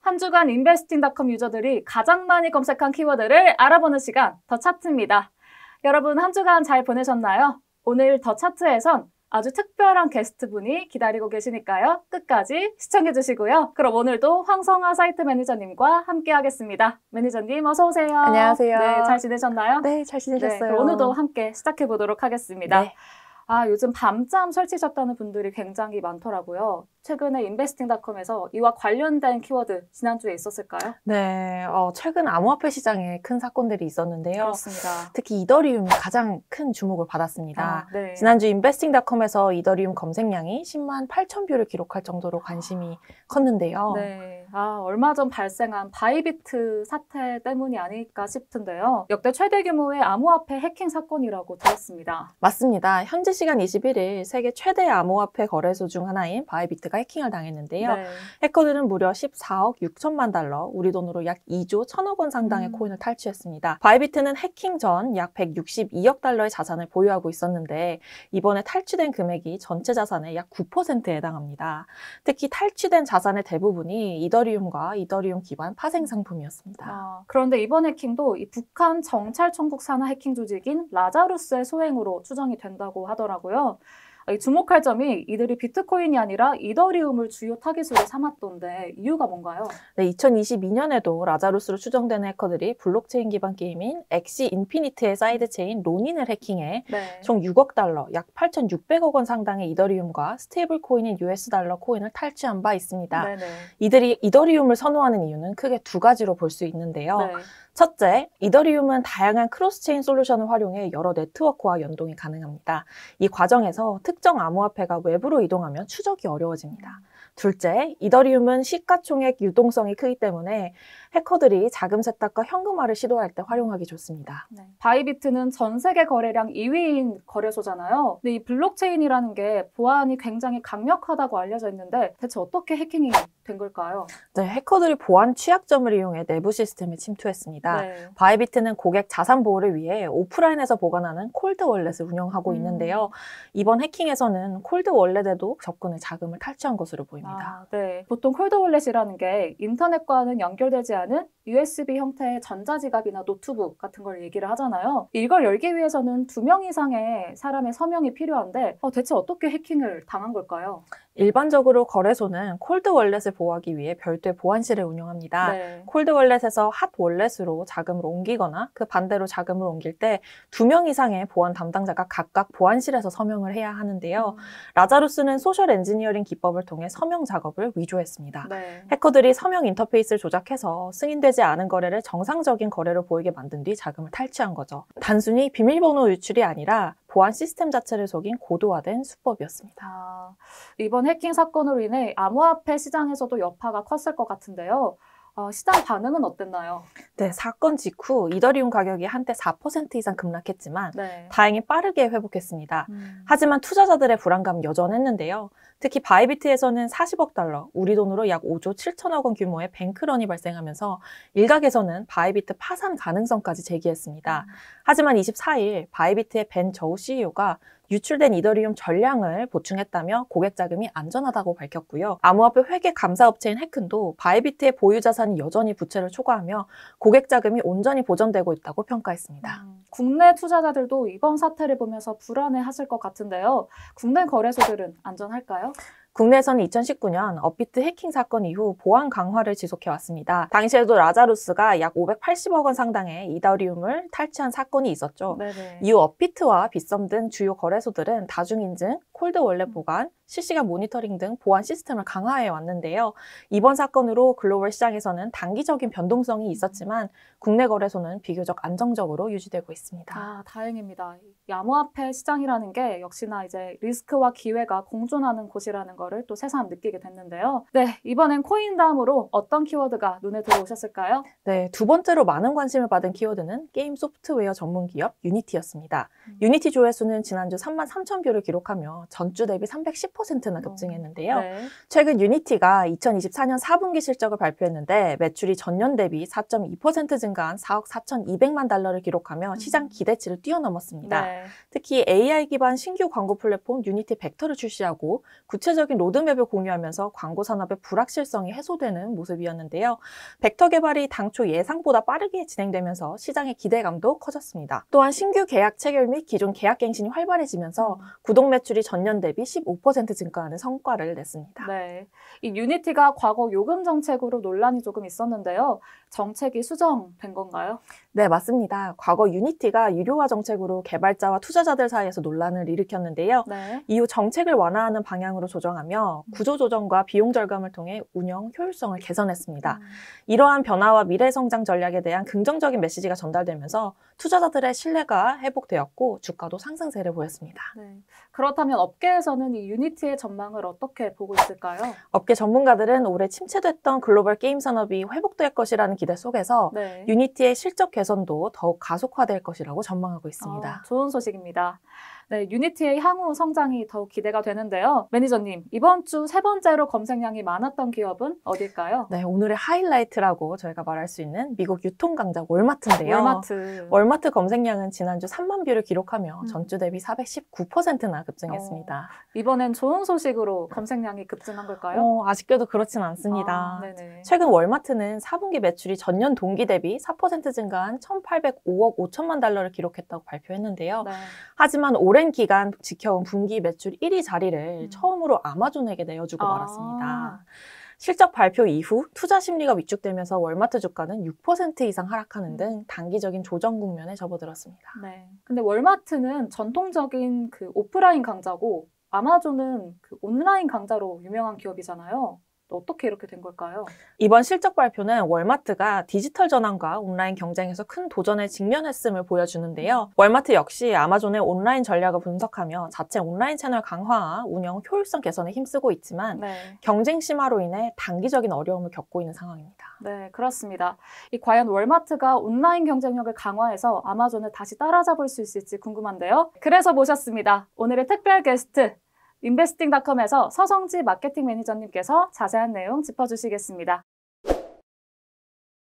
한 주간 인베스팅닷컴 유저들이 가장 많이 검색한 키워드를 알아보는 시간, 더 차트입니다. 여러분 한 주간 잘 보내셨나요? 오늘 더 차트에선 아주 특별한 게스트분이 기다리고 계시니까요. 끝까지 시청해주시고요. 그럼 오늘도 황성아 사이트 매니저님과 함께 하겠습니다. 매니저님 어서 오세요. 안녕하세요. 네, 잘 지내셨나요? 네, 잘 지내셨어요. 네, 그럼 오늘도 함께 시작해보도록 하겠습니다. 네. 요즘 밤잠 설치셨다는 분들이 굉장히 많더라고요. 최근에 인베스팅닷컴에서 이와 관련된 키워드 지난주에 있었을까요? 네, 최근 암호화폐 시장에 큰 사건들이 있었는데요. 그렇습니다. 특히 이더리움이 가장 큰 주목을 받았습니다. 네. 지난주 인베스팅닷컴에서 이더리움 검색량이 10만 8천 뷰를 기록할 정도로 관심이 컸는데요. 네, 얼마 전 발생한 바이비트 사태 때문이 아닐까 싶은데요. 역대 최대 규모의 암호화폐 해킹 사건이라고 들었습니다. 맞습니다. 현지 시간 21일 세계 최대 암호화폐 거래소 중 하나인 바이비트가 해킹을 당했는데요. 네. 해커들은 무려 14억 6천만 달러, 우리 돈으로 약 2조 1천억 원 상당의 코인을 탈취했습니다. 바이비트는 해킹 전 약 162억 달러의 자산을 보유하고 있었는데 이번에 탈취된 금액이 전체 자산의 약 9%에 해당합니다. 특히 탈취된 자산의 대부분이 이더리움과 이더리움 기반 파생 상품이었습니다. 그런데 이번 해킹도 이 북한 정찰총국 산하 해킹 조직인 라자루스의 소행으로 추정이 된다고 하더라고요. 주목할 점이 이들이 비트코인이 아니라 이더리움을 주요 타깃으로 삼았던데 이유가 뭔가요? 네, 2022년에도 라자루스로 추정되는 해커들이 블록체인 기반 게임인 엑시 인피니트의 사이드체인 로닌을 해킹해 총 6억 달러, 약 8,600억 원 상당의 이더리움과 스테이블 코인인 US 달러 코인을 탈취한 바 있습니다. 네네. 이들이 이더리움을 선호하는 이유는 크게 두 가지로 볼 수 있는데요. 네. 첫째, 이더리움은 다양한 크로스체인 솔루션을 활용해 여러 네트워크와 연동이 가능합니다. 이 과정에서 특정 암호화폐가 외부로 이동하면 추적이 어려워집니다. 둘째, 이더리움은 시가총액 유동성이 크기 때문에 해커들이 자금 세탁과 현금화를 시도할 때 활용하기 좋습니다. 네. 바이비트는 전 세계 거래량 2위인 거래소잖아요. 근데 이 블록체인이라는 게 보안이 굉장히 강력하다고 알려져 있는데 대체 어떻게 해킹이 된 걸까요? 네, 해커들이 보안 취약점을 이용해 내부 시스템에 침투했습니다. 네. 바이비트는 고객 자산 보호를 위해 오프라인에서 보관하는 콜드 월렛을 운영하고 있는데요. 이번 해킹에서는 콜드 월렛에도 접근해 자금을 탈취한 것으로 보입니다. 네. 보통 콜드 월렛이라는 게 인터넷과는 연결되지 않은 USB 형태의 전자지갑이나 노트북 같은 걸 얘기를 하잖아요. 이걸 열기 위해서는 2명 이상의 사람의 서명이 필요한데 대체 어떻게 해킹을 당한 걸까요? 일반적으로 거래소는 콜드 월렛을 보호하기 위해 별도의 보안실을 운영합니다. 네. 콜드 월렛에서 핫 월렛으로 자금을 옮기거나 그 반대로 자금을 옮길 때 2명 이상의 보안 담당자가 각각 보안실에서 서명을 해야 하는데요. 라자루스는 소셜 엔지니어링 기법을 통해 서명 작업을 위조했습니다. 네. 해커들이 서명 인터페이스를 조작해서 승인되지 않은 거래를 정상적인 거래로 보이게 만든 뒤 자금을 탈취한 거죠. 단순히 비밀번호 유출이 아니라 보안 시스템 자체를 속인 고도화된 수법이었습니다. 이번 해킹 사건으로 인해 암호화폐 시장에서도 여파가 컸을 것 같은데요. 시장 반응은 어땠나요? 네, 사건 직후 이더리움 가격이 한때 4% 이상 급락했지만 네. 다행히 빠르게 회복했습니다. 하지만 투자자들의 불안감은 여전했는데요. 특히 바이비트에서는 40억 달러, 우리 돈으로 약 5조 7천억 원 규모의 뱅크런이 발생하면서 일각에서는 바이비트 파산 가능성까지 제기했습니다. 하지만 24일 바이비트의 벤 저우 CEO가 유출된 이더리움 전량을 보충했다며 고객 자금이 안전하다고 밝혔고요. 암호화폐 회계 감사업체인 해큰도 바이비트의 보유 자산이 여전히 부채를 초과하며 고객 자금이 온전히 보전되고 있다고 평가했습니다. 국내 투자자들도 이번 사태를 보면서 불안해하실 것 같은데요. 국내 거래소들은 안전할까요? 국내에서는 2019년 업비트 해킹 사건 이후 보안 강화를 지속해왔습니다. 당시에도 라자루스가 약 580억 원 상당의 이더리움을 탈취한 사건이 있었죠. 네네. 이후 업비트와 빗썸 등 주요 거래소들은 다중인증, 콜드 월렛 보관, 실시간 모니터링 등 보안 시스템을 강화해 왔는데요. 이번 사건으로 글로벌 시장에서는 단기적인 변동성이 있었지만 국내 거래소는 비교적 안정적으로 유지되고 있습니다. 다행입니다. 이 암호화폐 시장이라는 게 역시나 이제 리스크와 기회가 공존하는 곳이라는 거를 또 새삼 느끼게 됐는데요. 네, 이번엔 코인 다음으로 어떤 키워드가 눈에 들어오셨을까요? 네, 두 번째로 많은 관심을 받은 키워드는 게임 소프트웨어 전문 기업 유니티였습니다. 유니티 조회수는 지난주 3만 3천 뷰를 기록하며 전주 대비 310%나 급증했는데요. 네. 최근 유니티가 2024년 4분기 실적을 발표했는데 매출이 전년 대비 4.2% 증가한 4억 4,200만 달러를 기록하며 시장 기대치를 뛰어넘었습니다. 네. 특히 AI 기반 신규 광고 플랫폼 유니티 벡터를 출시하고 구체적인 구체적인 로드맵을 공유하면서 광고 산업의 불확실성이 해소되는 모습이었는데요. 벡터 개발이 당초 예상보다 빠르게 진행되면서 시장의 기대감도 커졌습니다. 또한 신규 계약 체결 및 기존 계약 갱신이 활발해지면서 구독 매출이 전년 대비 15% 증가하는 성과를 냈습니다. 네, 이 유니티가 과거 요금 정책으로 논란이 조금 있었는데요. 정책이 수정된 건가요? 네, 맞습니다. 과거 유니티가 유료화 정책으로 개발자와 투자자들 사이에서 논란을 일으켰는데요. 네. 이후 정책을 완화하는 방향으로 조정하며 구조조정과 비용 절감을 통해 운영 효율성을 개선했습니다. 이러한 변화와 미래 성장 전략에 대한 긍정적인 메시지가 전달되면서 투자자들의 신뢰가 회복되었고 주가도 상승세를 보였습니다. 네. 그렇다면 업계에서는 이 유니티의 전망을 어떻게 보고 있을까요? 업계 전문가들은 올해 침체됐던 글로벌 게임 산업이 회복될 것이라는 기대 속에서 네. 유니티의 실적 개선도 더욱 가속화될 것이라고 전망하고 있습니다. 좋은 소식입니다. 네, 유니티의 향후 성장이 더욱 기대가 되는데요. 매니저님, 이번 주 세 번째로 검색량이 많았던 기업은 어딜까요? 네, 오늘의 하이라이트라고 저희가 말할 수 있는 미국 유통 강자 월마트인데요. 월마트. 월마트 검색량은 지난주 3만 뷰를 기록하며 전주 대비 419%나 급증했습니다. 이번엔 좋은 소식으로 검색량이 급증한 걸까요? 아쉽게도 그렇진 않습니다. 네네. 최근 월마트는 4분기 매출이 전년 동기 대비 4% 증가한 1,805억 5천만 달러를 기록했다고 발표했는데요. 네. 하지만 오랜 기간 지켜온 분기 매출 1위 자리를 처음으로 아마존에게 내어주고 말았습니다. 실적 발표 이후 투자 심리가 위축되면서 월마트 주가는 6% 이상 하락하는 등 단기적인 조정 국면에 접어들었습니다. 네. 근데 월마트는 전통적인 그 오프라인 강자고 아마존은 그 온라인 강자로 유명한 기업이잖아요. 어떻게 이렇게 된 걸까요? 이번 실적 발표는 월마트가 디지털 전환과 온라인 경쟁에서 큰 도전에 직면했음을 보여주는데요. 월마트 역시 아마존의 온라인 전략을 분석하며 자체 온라인 채널 강화와 운영 효율성 개선에 힘쓰고 있지만 네. 경쟁 심화로 인해 단기적인 어려움을 겪고 있는 상황입니다. 네, 그렇습니다. 과연 월마트가 온라인 경쟁력을 강화해서 아마존을 다시 따라잡을 수 있을지 궁금한데요. 그래서 모셨습니다. 오늘의 특별 게스트, 인베스팅닷컴에서 서성지 마케팅 매니저님께서 자세한 내용 짚어주시겠습니다.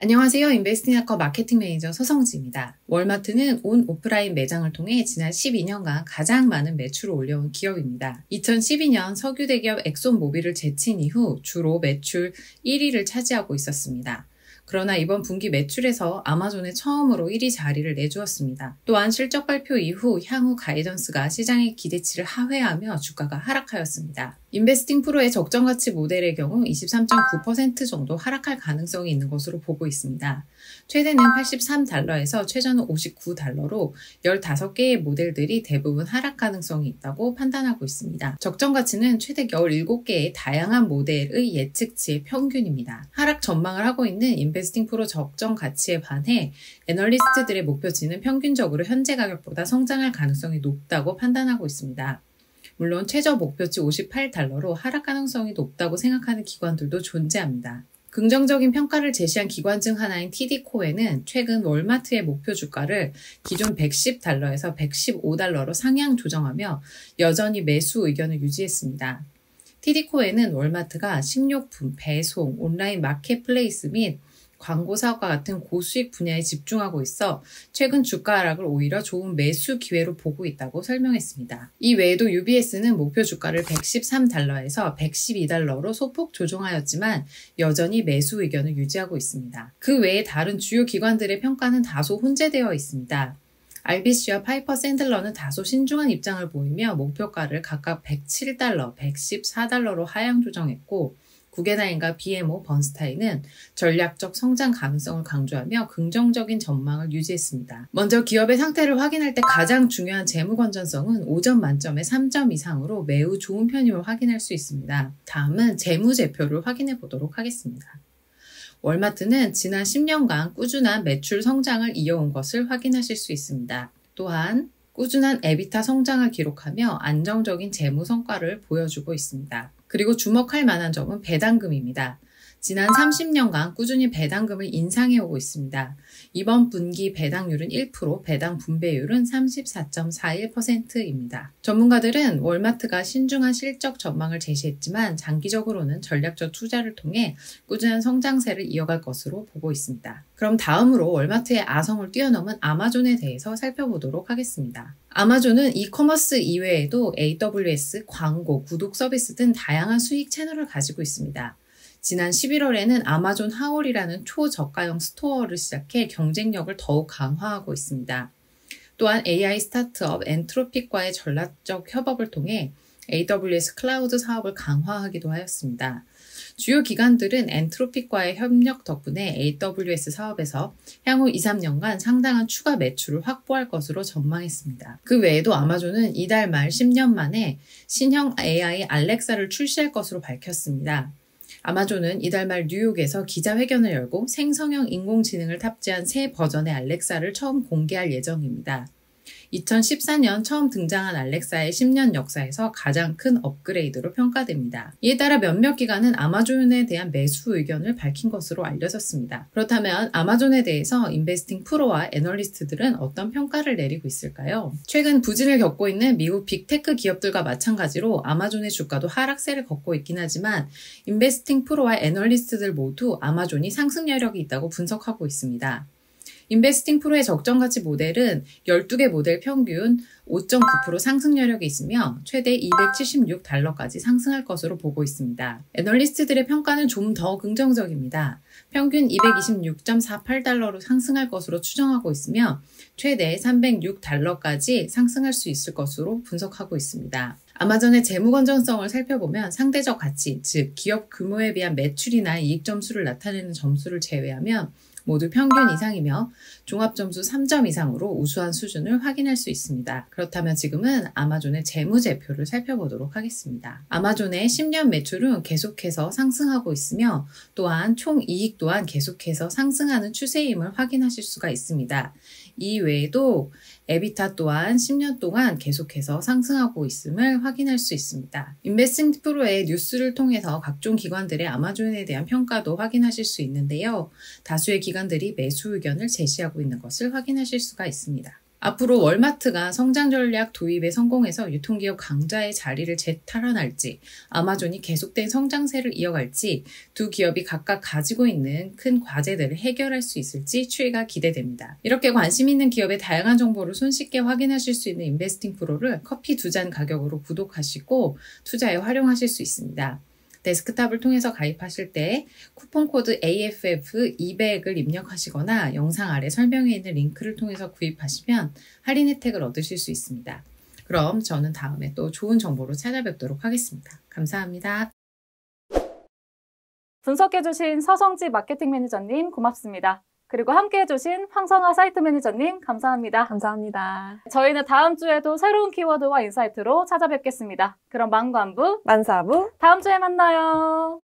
안녕하세요. 인베스팅닷컴 마케팅 매니저 서성지입니다. 월마트는 온 오프라인 매장을 통해 지난 12년간 가장 많은 매출을 올려온 기업입니다. 2012년 석유 대기업 엑손모빌을 제친 이후 주로 매출 1위를 차지하고 있었습니다. 그러나 이번 분기 매출에서 아마존에 처음으로 1위 자리를 내주었습니다. 또한 실적 발표 이후 향후 가이던스가 시장의 기대치를 하회하며 주가가 하락하였습니다. 인베스팅 프로의 적정 가치 모델의 경우 23.9% 정도 하락할 가능성이 있는 것으로 보고 있습니다. 최대는 83달러에서 최저는 59달러로 15개의 모델들이 대부분 하락 가능성이 있다고 판단하고 있습니다. 적정 가치는 최대 17개의 다양한 모델의 예측치의 평균입니다. 하락 전망을 하고 있는 인베스팅 프로 적정 가치에 반해 애널리스트들의 목표치는 평균적으로 현재 가격보다 성장할 가능성이 높다고 판단하고 있습니다. 물론 최저 목표치 58달러로 하락 가능성이 높다고 생각하는 기관들도 존재합니다. 긍정적인 평가를 제시한 기관 중 하나인 TD코에는 최근 월마트의 목표 주가를 기존 110달러에서 115달러로 상향 조정하며 여전히 매수 의견을 유지했습니다. TD코에는 월마트가 식료품, 배송, 온라인 마켓플레이스 및 광고사과 같은 고수익 분야에 집중하고 있어 최근 주가 하락을 오히려 좋은 매수 기회로 보고 있다고 설명했습니다. 이 외에도 UBS는 목표 주가를 113달러에서 112달러로 소폭 조정하였지만 여전히 매수 의견을 유지하고 있습니다. 그 외에 다른 주요 기관들의 평가는 다소 혼재되어 있습니다. RBC와 파이퍼 샌들러는 다소 신중한 입장을 보이며 목표가를 각각 107달러, 114달러로 하향 조정했고 구게나인과 BMO, 번스타인은 전략적 성장 가능성을 강조하며 긍정적인 전망을 유지했습니다. 먼저 기업의 상태를 확인할 때 가장 중요한 재무 건전성은 5점 만점에 3점 이상으로 매우 좋은 편임을 확인할 수 있습니다. 다음은 재무제표를 확인해 보도록 하겠습니다. 월마트는 지난 10년간 꾸준한 매출 성장을 이어온 것을 확인하실 수 있습니다. 또한 꾸준한 에비타 성장을 기록하며 안정적인 재무 성과를 보여주고 있습니다. 그리고 주목할 만한 점은 배당금입니다. 지난 30년간 꾸준히 배당금을 인상해오고 있습니다. 이번 분기 배당률은 1%, 배당 분배율은 34.41%입니다. 전문가들은 월마트가 신중한 실적 전망을 제시했지만 장기적으로는 전략적 투자를 통해 꾸준한 성장세를 이어갈 것으로 보고 있습니다. 그럼 다음으로 월마트의 아성을 뛰어넘은 아마존에 대해서 살펴보도록 하겠습니다. 아마존은 이커머스 이외에도 AWS, 광고, 구독 서비스 등 다양한 수익 채널을 가지고 있습니다. 지난 11월에는 아마존 하울이라는 초저가형 스토어를 시작해 경쟁력을 더욱 강화하고 있습니다. 또한 AI 스타트업 엔트로픽과의 전략적 협업을 통해 AWS 클라우드 사업을 강화하기도 하였습니다. 주요 기관들은 엔트로픽과의 협력 덕분에 AWS 사업에서 향후 2, 3년간 상당한 추가 매출을 확보할 것으로 전망했습니다. 그 외에도 아마존은 이달 말 10년 만에 신형 AI 알렉사를 출시할 것으로 밝혔습니다. 아마존은 이달 말 뉴욕에서 기자회견을 열고 생성형 인공지능을 탑재한 새 버전의 알렉사를 처음 공개할 예정입니다. 2014년 처음 등장한 알렉사의 10년 역사에서 가장 큰 업그레이드로 평가됩니다. 이에 따라 몇몇 기관은 아마존에 대한 매수 의견을 밝힌 것으로 알려졌습니다. 그렇다면 아마존에 대해서 인베스팅 프로와 애널리스트들은 어떤 평가를 내리고 있을까요? 최근 부진을 겪고 있는 미국 빅테크 기업들과 마찬가지로 아마존의 주가도 하락세를 걷고 있긴 하지만 인베스팅 프로와 애널리스트들 모두 아마존이 상승 여력이 있다고 분석하고 있습니다. 인베스팅 프로의 적정가치 모델은 12개 모델 평균 5.9% 상승 여력이 있으며 최대 276달러까지 상승할 것으로 보고 있습니다. 애널리스트들의 평가는 좀 더 긍정적입니다. 평균 226.48달러로 상승할 것으로 추정하고 있으며 최대 306달러까지 상승할 수 있을 것으로 분석하고 있습니다. 아마존의 재무 건전성을 살펴보면 상대적 가치, 즉 기업 규모에 비한 매출이나 이익 점수를 나타내는 점수를 제외하면 모두 평균 이상이며 종합점수 3점 이상으로 우수한 수준을 확인할 수 있습니다. 그렇다면 지금은 아마존의 재무제표를 살펴보도록 하겠습니다. 아마존의 10년 매출은 계속해서 상승하고 있으며 또한 총이익 또한 계속해서 상승하는 추세임을 확인하실 수가 있습니다. 이 외에도 에비타 또한 10년 동안 계속해서 상승하고 있음을 확인할 수 있습니다. 인베스팅 프로의 뉴스를 통해서 각종 기관들의 아마존에 대한 평가도 확인하실 수 있는데요. 다수의 기관들이 매수 의견을 제시하고 있는 것을 확인하실 수가 있습니다. 앞으로 월마트가 성장 전략 도입에 성공해서 유통기업 강자의 자리를 재탈환할지, 아마존이 계속된 성장세를 이어갈지, 두 기업이 각각 가지고 있는 큰 과제들을 해결할 수 있을지 추이가 기대됩니다. 이렇게 관심 있는 기업의 다양한 정보를 손쉽게 확인하실 수 있는 인베스팅 프로를 커피 2잔 가격으로 구독하시고 투자에 활용하실 수 있습니다. 데스크탑을 통해서 가입하실 때 쿠폰코드 AFF200을 입력하시거나 영상 아래 설명에 있는 링크를 통해서 구입하시면 할인 혜택을 얻으실 수 있습니다. 그럼 저는 다음에 또 좋은 정보로 찾아뵙도록 하겠습니다. 감사합니다. 분석해주신 서성지 마케팅 매니저님 고맙습니다. 그리고 함께해주신 황성아 사이트 매니저님 감사합니다. 감사합니다. 저희는 다음 주에도 새로운 키워드와 인사이트로 찾아뵙겠습니다. 그럼 만관부, 만사부 다음 주에 만나요.